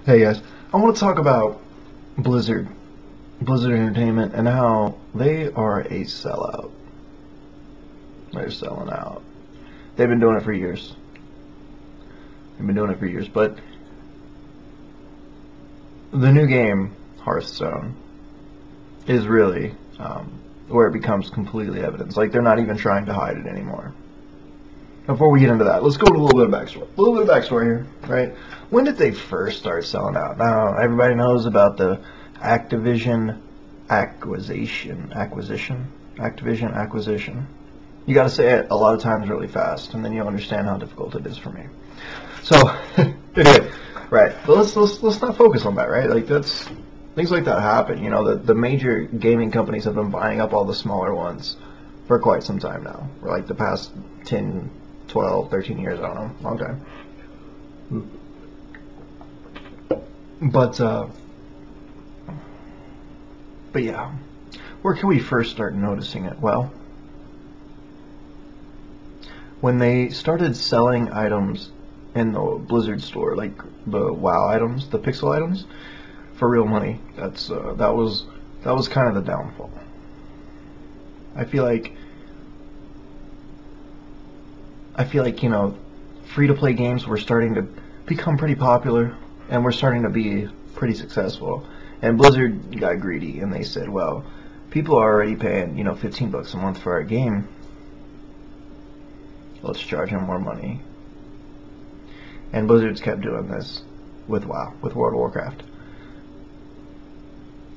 Hey guys, I want to talk about Blizzard, Blizzard Entertainment, and how they are a sellout. They're selling out. They've been doing it for years. But the new game, Hearthstone, is really where it becomes completely evident. Like, they're not even trying to hide it anymore. Before we get into that, let's go to a little bit of backstory. A little bit of backstory here, right? When did they first start selling out? Now, everybody knows about the Activision acquisition. You got to say it a lot of times really fast, and then you'll understand how difficult it is for me. So, anyway, right? But let's not focus on that, right? Like, that's things like that happen. You know, the major gaming companies have been buying up all the smaller ones for quite some time now. For like the past 10, 12, 13 years, I don't know, long time. But yeah, where can we first start noticing it? Well, when they started selling items in the Blizzard store, like the WoW items, the pixel items, for real money, that was kind of the downfall. I feel like you know, free-to-play games were starting to become pretty popular, and we're starting to be pretty successful. And Blizzard got greedy, and they said, well, people are already paying, you know, $15 a month for our game. Let's charge them more money. And Blizzard's kept doing this with WoW, with World of Warcraft.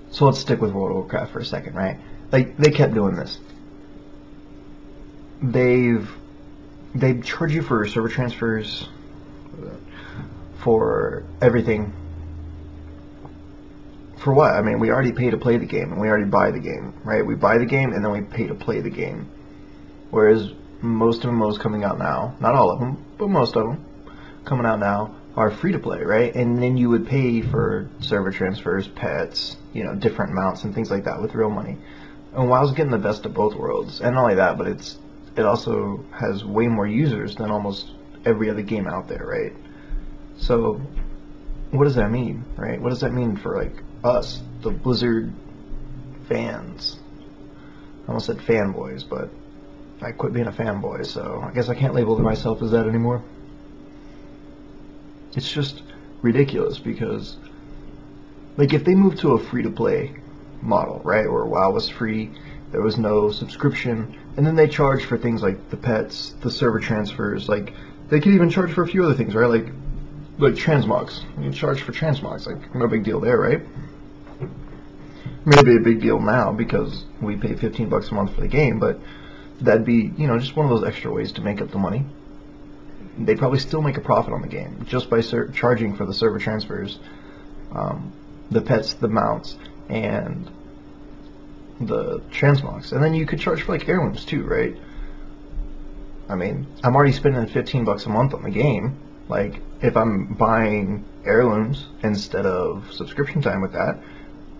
So let's stick with World of Warcraft for a second, right? Like, they kept doing this. They charge you for server transfers, for everything. For what? I mean, we already pay to play the game, and we already buy the game, right? We buy the game, and then we pay to play the game. Whereas most of those coming out now, not all of them, but most of them coming out now are free to play, right? And then you would pay for server transfers, pets, you know, different mounts and things like that with real money. And WoW's getting the best of both worlds, and not only that, but it also has way more users than almost every other game out there, right? So, what does that mean, right? What does that mean for, like, us, the Blizzard fans? I almost said fanboys, but I quit being a fanboy, so I guess I can't label myself as that anymore. It's just ridiculous because, like, if they moved to a free-to-play model, right, where WoW was free, there was no subscription, and then they charge for things like the pets, the server transfers, like, they could even charge for a few other things, right, like transmogs. You can charge for transmogs, like, no big deal there, right? Maybe a big deal now because we pay $15 a month for the game, but that'd be, you know, just one of those extra ways to make up the money. They'd probably still make a profit on the game just by charging for the server transfers, the pets, the mounts, and the transmogs. And then you could charge for, like, heirlooms too, right? I mean, I'm already spending $15 a month on the game. Like, if I'm buying heirlooms instead of subscription time with that,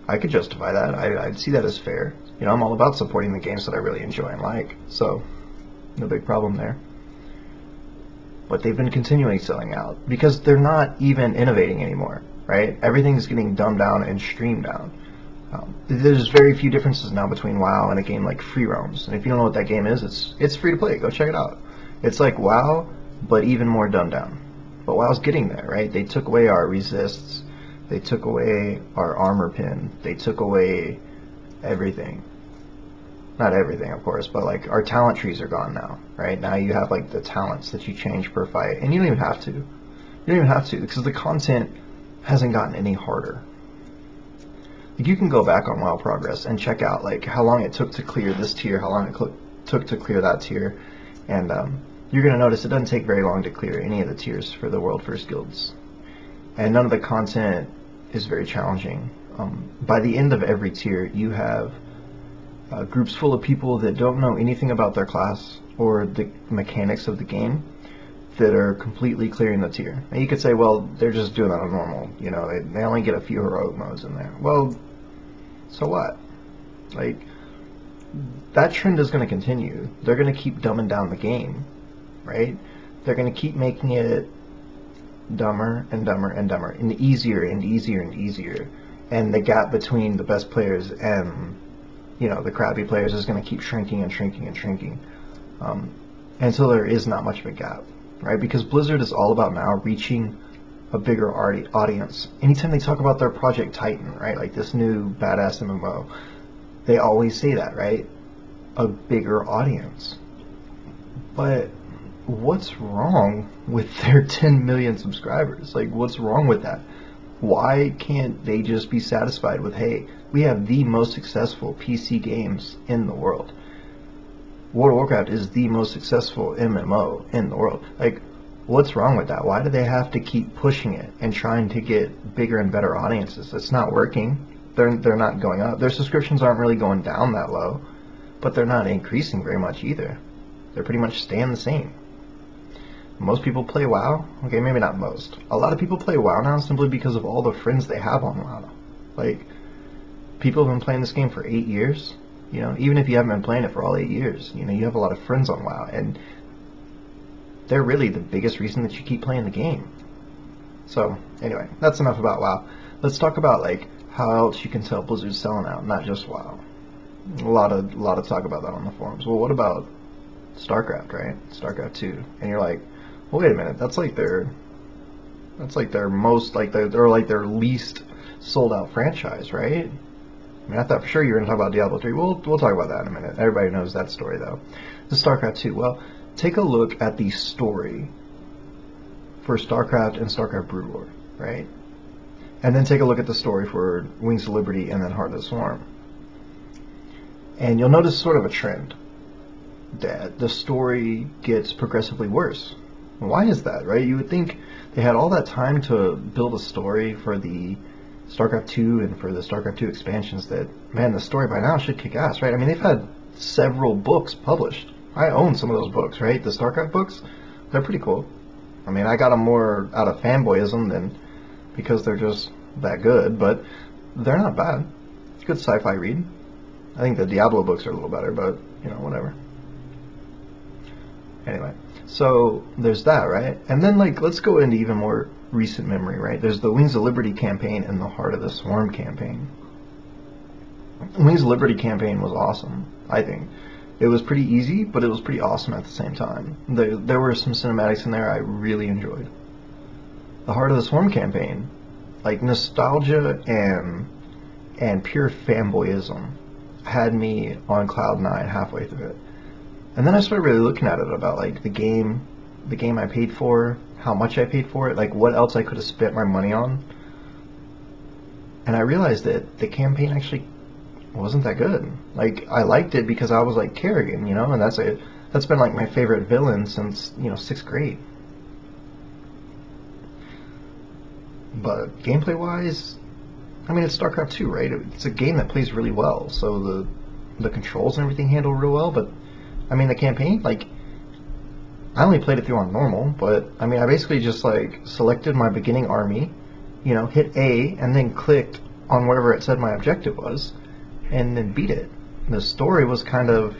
I could justify that. I'd see that as fair. You know, I'm all about supporting the games that I really enjoy and like, so no big problem there. But they've been continually selling out because they're not even innovating anymore, right? Everything's getting dumbed down and streamed down. There's very few differences now between WoW and a game like Free Roams. And if you don't know what that game is, it's free to play. Go check it out. It's like WoW, but even more dumbed down. But WoW's getting there, right? They took away our resists. They took away our armor pin. They took away everything. Not everything, of course, but, like, our talent trees are gone now, right? Now you have, like, the talents that you change per fight, and you don't even have to. You don't even have to because the content hasn't gotten any harder. Like, you can go back on WoW Progress and check out, like, how long it took to clear this tier, how long it took to clear that tier, and you're going to notice it doesn't take very long to clear any of the tiers for the World First Guilds. And none of the content is very challenging. By the end of every tier, you have groups full of people that don't know anything about their class or the mechanics of the game that are completely clearing the tier. And you could say, well, they're just doing that on normal. You know, they only get a few heroic modes in there. Well, so what? Like, that trend is going to continue. They're going to keep dumbing down the game, right? They're going to keep making it dumber and dumber and dumber, and easier and easier and easier. And the gap between the best players and, the crappy players is going to keep shrinking and shrinking and shrinking, until there is not much of a gap, right? Because Blizzard is all about now reaching a bigger audience. Anytime they talk about their Project Titan, right, like this new badass MMO, they always say that, right? A bigger audience. But what's wrong with their 10 million subscribers? Like, what's wrong with that? Why can't they just be satisfied with, hey, we have the most successful PC games in the world. World of Warcraft is the most successful MMO in the world. Like, what's wrong with that? Why do they have to keep pushing it and trying to get bigger and better audiences? It's not working. They're not going up. Their subscriptions aren't really going down that low, but they're not increasing very much either. They're pretty much staying the same. Most people play WoW. Okay, maybe not most. A lot of people play WoW now simply because of all the friends they have on WoW. Like, people have been playing this game for 8 years. Even if you haven't been playing it for all 8 years, you have a lot of friends on WoW, and they're really the biggest reason that you keep playing the game. So, anyway, that's enough about WoW. Let's talk about, like, how else you can tell Blizzard's selling out, not just WoW. A lot of talk about that on the forums. Well, what about StarCraft, right? StarCraft 2. And you're like, well, wait a minute, that's like their most, like, they're like their least sold out franchise, right? I mean, I thought for sure you were going to talk about Diablo 3. We'll talk about that in a minute. Everybody knows that story, though. The StarCraft 2. Well, take a look at the story for StarCraft and StarCraft Brood War, right? And then take a look at the story for Wings of Liberty and then Heart of the Swarm. And you'll notice sort of a trend that the story gets progressively worse. Why is that, right? You would think they had all that time to build a story for the StarCraft 2 and for the StarCraft 2 expansions that, man, the story by now should kick ass, right? I mean, they've had several books published. I own some of those books, right? The StarCraft books, they're pretty cool. I mean, I got them more out of fanboyism than because they're just that good, but they're not bad. It's a good sci-fi read. I think the Diablo books are a little better, but, whatever. Anyway, so there's that, right? And then, like, let's go into even more recent memory, right? There's the Wings of Liberty campaign and the Heart of the Swarm campaign. The Wings of Liberty campaign was awesome, I think. It was pretty easy, but it was pretty awesome at the same time. There were some cinematics in there I really enjoyed. The Heart of the Swarm campaign, like, nostalgia and pure fanboyism had me on cloud 9 halfway through it. And then I started really looking at it about, like, the game I paid for, how much I paid for it, like, what else I could have spent my money on. And I realized that the campaign actually wasn't that good. Like, I liked it because I was like Kerrigan, and that's been like my favorite villain since, 6th grade. But gameplay wise, I mean, it's StarCraft 2, right? It's a game that plays really well, so the controls and everything handle real well, but I mean, the campaign, like, I only played it through on normal, but I mean, I basically just, like, selected my beginning army, hit A, and then clicked on whatever it said my objective was, and then beat it. The story was kind of,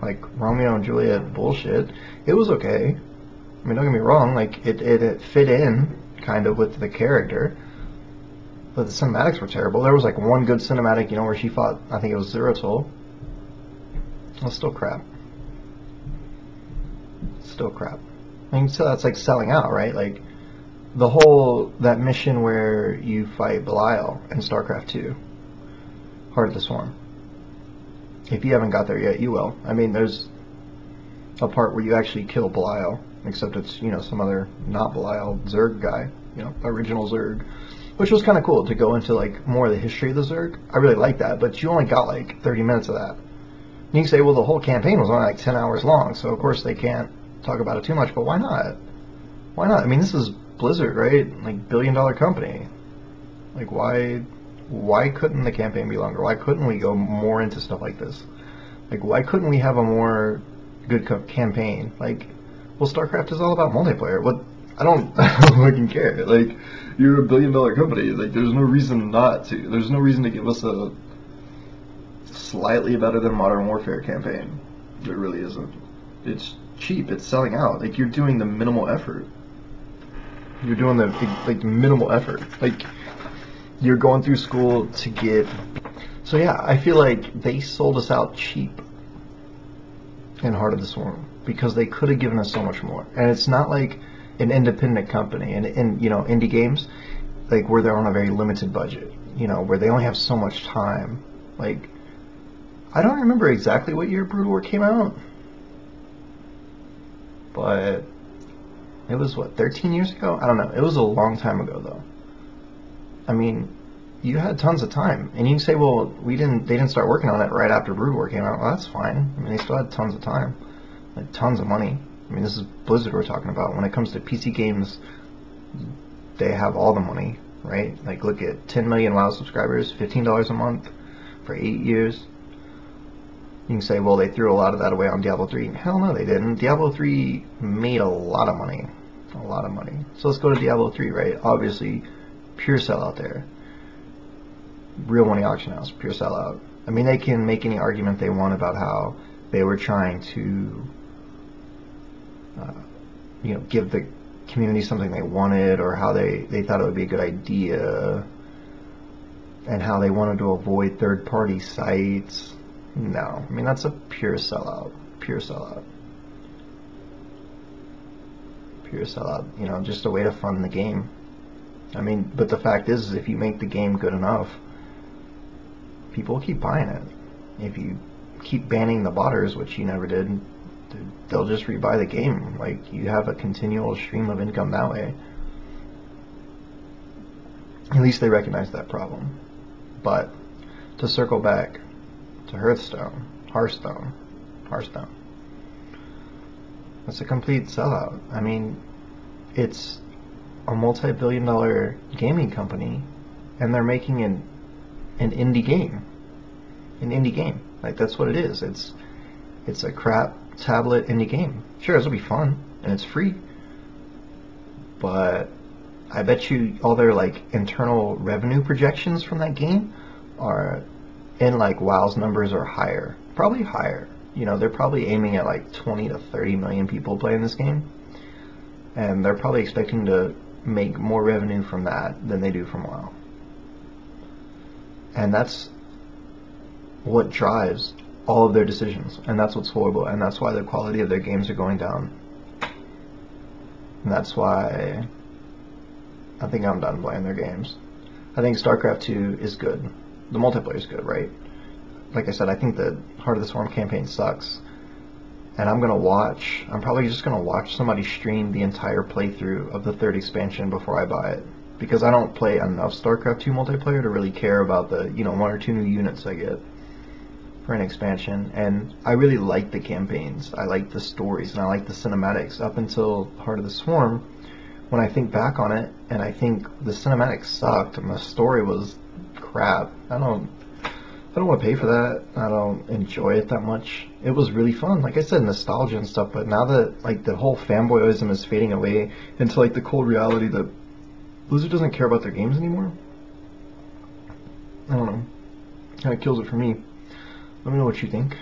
like Romeo and Juliet bullshit. It was okay. I mean, don't get me wrong, like, it fit in, kind of, with the character, but the cinematics were terrible. There was, like, one good cinematic, where she fought, I think it was Zeratul. It was still crap. Still crap. I mean, so that's like selling out, right? Like, that mission where you fight Belial in StarCraft 2, Heart of the Swarm. If you haven't got there yet, you will. I mean, there's a part where you actually kill Belial, except it's, some other not Belial Zerg guy, original Zerg, which was kind of cool to go into, like, more of the history of the Zerg. I really like that, but you only got like 30 minutes of that. You can say, well, the whole campaign was only like 10 hours long, so of course they can't talk about it too much, but why not? Why not? I mean, this is Blizzard, right? Like, billion-dollar company. Like, why couldn't the campaign be longer? Why couldn't we go more into stuff like this? Like, why couldn't we have a more good campaign? Like, well, StarCraft is all about multiplayer. What? I don't fucking care. Like, you're a billion-dollar company. Like, there's no reason not to. There's no reason to give us a slightly better than Modern Warfare campaign. There really isn't. It's cheap. It's selling out. Like, you're doing the minimal effort. You're doing the like minimal effort. Like you're going through school to get. So yeah, I feel like they sold us out cheap in Heart of the Swarm because they could have given us so much more. And it's not like an independent company and you know indie games like where they're on a very limited budget. You know where they only have so much time. Like I don't remember exactly what year Brood War came out, but it was what 13 years ago. I don't know. It was a long time ago though. I mean, you had tons of time, and you can say, well, we didn't. They didn't start working on it right after Brood War came out. Well, that's fine. I mean, they still had tons of time, like tons of money. I mean, this is Blizzard we're talking about. When it comes to PC games, they have all the money, right? Like, look at 10 million WoW subscribers, $15 a month for 8 years. You can say, well, they threw a lot of that away on Diablo 3. Hell no, they didn't. Diablo 3 made a lot of money, a lot of money. So let's go to Diablo 3, right? Obviously, pure sellout there. Real money auction house, pure sellout. I mean, they can make any argument they want about how they were trying to, you know, give the community something they wanted, or how they thought it would be a good idea, and how they wanted to avoid third-party sites. No, I mean that's a pure sellout, pure sellout, pure sellout. You know, just a way to fund the game. I mean, but the fact is if you make the game good enough, people will keep buying it. If you keep banning the botters, which you never did, they'll just rebuy the game. Like, you have a continual stream of income that way. At least they recognize that problem. But to circle back to Hearthstone, it's a complete sellout. I mean, it's a multi-billion-dollar gaming company, and they're making an indie game. An indie game. Like, that's what it is. It's a crap tablet indie game. Sure, this will be fun, and it's free. But I bet you all their, like, internal revenue projections from that game are in, like, WoW's numbers or higher. Probably higher. You know, they're probably aiming at, like, 20 to 30 million people playing this game. And they're probably expecting to make more revenue from that than they do from WoW. And that's what drives all of their decisions, and that's what's horrible, and that's why the quality of their games are going down. And that's why I think I'm done playing their games. I think StarCraft 2 is good. The multiplayer is good, right? Like I said, I think the Heart of the Swarm campaign sucks. And I'm probably just gonna watch somebody stream the entire playthrough of the 3rd expansion before I buy it. Because I don't play enough StarCraft 2 multiplayer to really care about the, you know, 1 or 2 new units I get for an expansion. And I really like the campaigns. I like the stories, and I like the cinematics up until Heart of the Swarm. When I think back on it, and I think the cinematics sucked, and the story was crap. I don't want to pay for that. I don't enjoy it that much. It was really fun. Like I said, nostalgia and stuff, but now that, like, the whole fanboyism is fading away into, like, the cold reality that Blizzard doesn't care about their games anymore, I don't know. Kind of kills it for me. Let me know what you think.